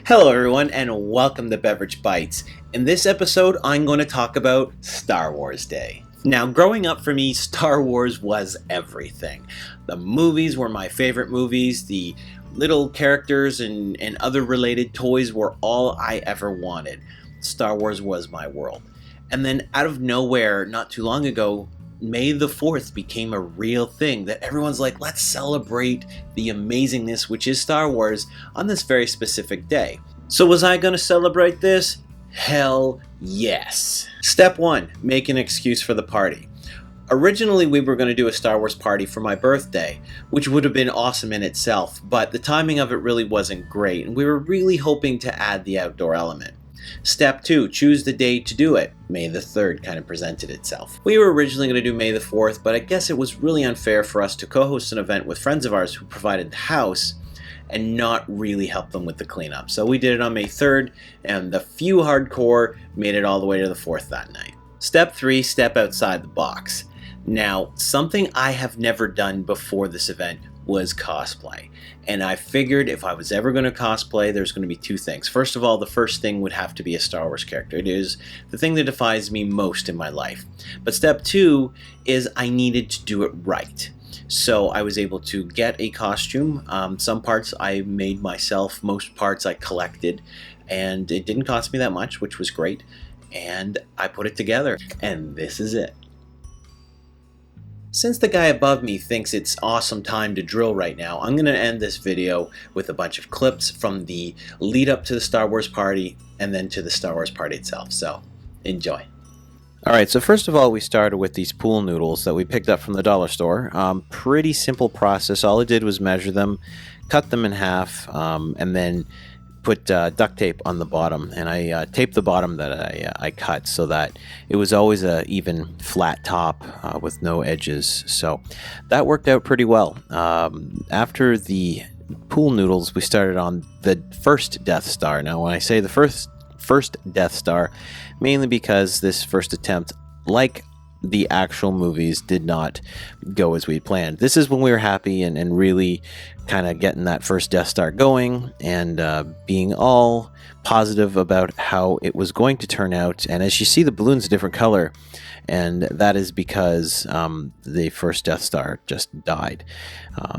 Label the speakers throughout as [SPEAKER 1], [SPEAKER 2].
[SPEAKER 1] Hello everyone and welcome to Beveridge Bytes. In this episode I'm going to talk about Star Wars Day. Now growing up for me, Star Wars was everything. The movies were my favorite movies, the little characters and other related toys were all I ever wanted. Star Wars was my world. And then out of nowhere, not too long ago, May the 4th became a real thing that everyone's like, let's celebrate the amazingness which is Star Wars on this very specific day. So was I going to celebrate this? Hell yes. Step 1, make an excuse for the party. Originally we were going to do a Star Wars party for my birthday, which would have been awesome in itself, but the timing of it really wasn't great, and we were really hoping to add the outdoor element. Step 2, choose the date to do it. May the 3rd kind of presented itself. We were originally going to do May the 4th, but I guess it was really unfair for us to co-host an event with friends of ours who provided the house and not really help them with the cleanup. So we did it on May 3rd, and the few hardcore made it all the way to the 4th that night. Step 3, step outside the box. Now, something I have never done before this event was cosplay. And I figured if I was ever going to cosplay, there's going to be two things. First of all, the first thing would have to be a Star Wars character. It is the thing that defines me most in my life. But step 2 is I needed to do it right. So I was able to get a costume. Some parts I made myself, most parts I collected, and it didn't cost me that much, which was great. And I put it together, and this is it. Since the guy above me thinks it's awesome time to drill right now, I'm going to end this video with a bunch of clips from the lead up to the Star Wars party and then to the Star Wars party itself. So, enjoy. Alright, so first of all we started with these pool noodles that we picked up from the dollar store. Pretty simple process. All I did was measure them, cut them in half, and then put duct tape on the bottom, and I taped the bottom that I cut so that it was always a even flat top with no edges, so that worked out pretty well. After the pool noodles, we started on the first Death Star. Now when I say the first Death Star, mainly because this first attempt, like the actual movies, did not go as we planned. This is when we were happy and really kind of getting that first Death Star going and being all positive about how it was going to turn out. And as you see, the balloon's a different color, and that is because the first Death Star just died.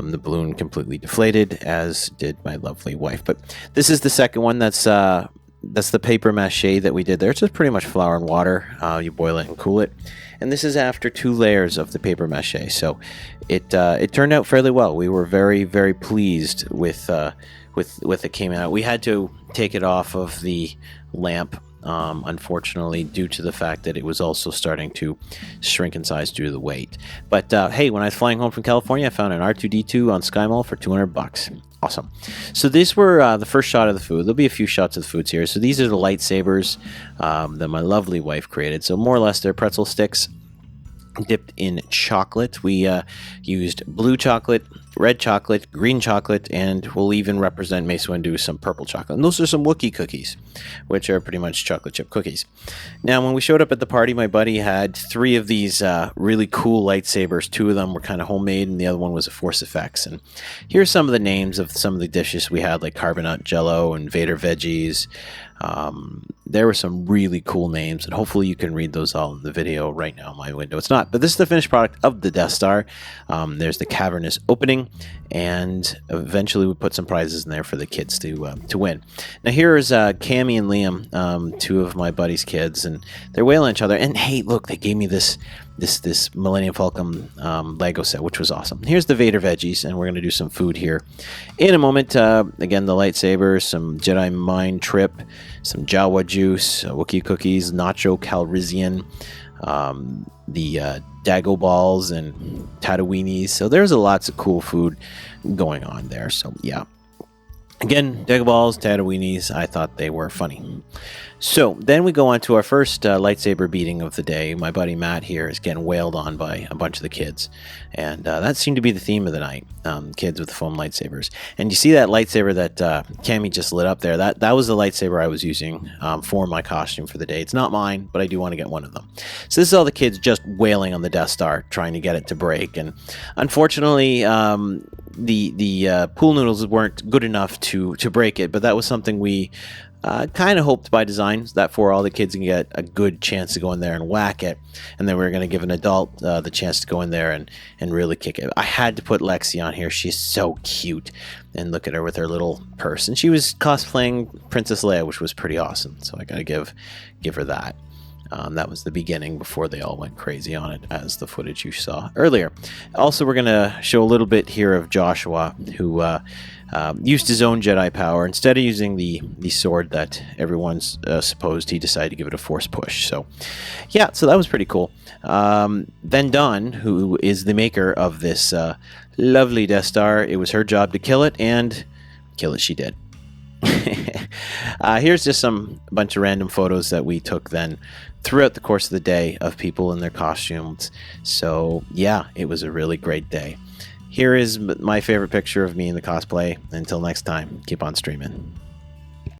[SPEAKER 1] The balloon completely deflated, as did my lovely wife. But this is the second one. That's the paper mache that we did there. It's just pretty much flour and water. You boil it and cool it. And this is after 2 layers of the paper mache. So it turned out fairly well. We were very, very pleased with it came out. We had to take it off of the lamp, unfortunately, due to the fact that it was also starting to shrink in size due to the weight. But hey, when I was flying home from California, I found an R2-D2 on SkyMall for $200. Awesome. So these were the first shot of the food. There'll be a few shots of the foods here. So these are the lightsabers that my lovely wife created. So more or less they're pretzel sticks dipped in chocolate. We used blue chocolate, red chocolate, green chocolate, and we'll even represent Mace Windu some purple chocolate. And those are some Wookiee cookies, which are pretty much chocolate chip cookies. Now, when we showed up at the party, my buddy had 3 of these really cool lightsabers. 2 of them were kind of homemade, and the other one was a Force Effects. And here's some of the names of some of the dishes we had, like Carbonut Jello and Vader Veggies. There were some really cool names, and hopefully you can read those all in the video right now in my window. It's not, but this is the finished product of the Death Star. There's the cavernous opening, and eventually we put some prizes in there for the kids to win. Now here is Cammy and Liam, 2 of my buddy's kids, and they're wailing each other. And hey, look, they gave me this Millennium Falcon Lego set, which was awesome. Here's the Vader Veggies, and we're going to do some food here in a moment. Again, the lightsabers, some Jedi Mind Trip, some Jawa juice, Wookiee cookies, Nacho Calrissian, the Dago balls, and Tatooinis. So there's lots of cool food going on there. So yeah. Again, Dago balls, Tatooinis, I thought they were funny. So then we go on to our first lightsaber beating of the day. My buddy Matt here is getting wailed on by a bunch of the kids. And that seemed to be the theme of the night, kids with foam lightsabers. And you see that lightsaber that Cammy just lit up there? That was the lightsaber I was using for my costume for the day. It's not mine, but I do want to get one of them. So this is all the kids just wailing on the Death Star, trying to get it to break. And unfortunately, the pool noodles weren't good enough to break it, but that was something we kind of hoped by design, that for all the kids can get a good chance to go in there and whack it, and then we were going to give an adult the chance to go in there and really kick it. I had to put Lexi on here. She's so cute, and look at her with her little purse, and she was cosplaying Princess Leia, which was pretty awesome, so I got to give her that. That was the beginning before they all went crazy on it, as the footage you saw earlier. Also, we're going to show a little bit here of Joshua, who used his own Jedi power. Instead of using the sword that everyone's supposed, he decided to give it a force push. So, yeah, so that was pretty cool. Then Dawn, who is the maker of this lovely Death Star, it was her job to kill it, and kill it she did. Here's just a bunch of random photos that we took then throughout the course of the day of people in their costumes. So yeah, it was a really great day. Here is my favorite picture of me in the cosplay. Until next time, keep on streaming.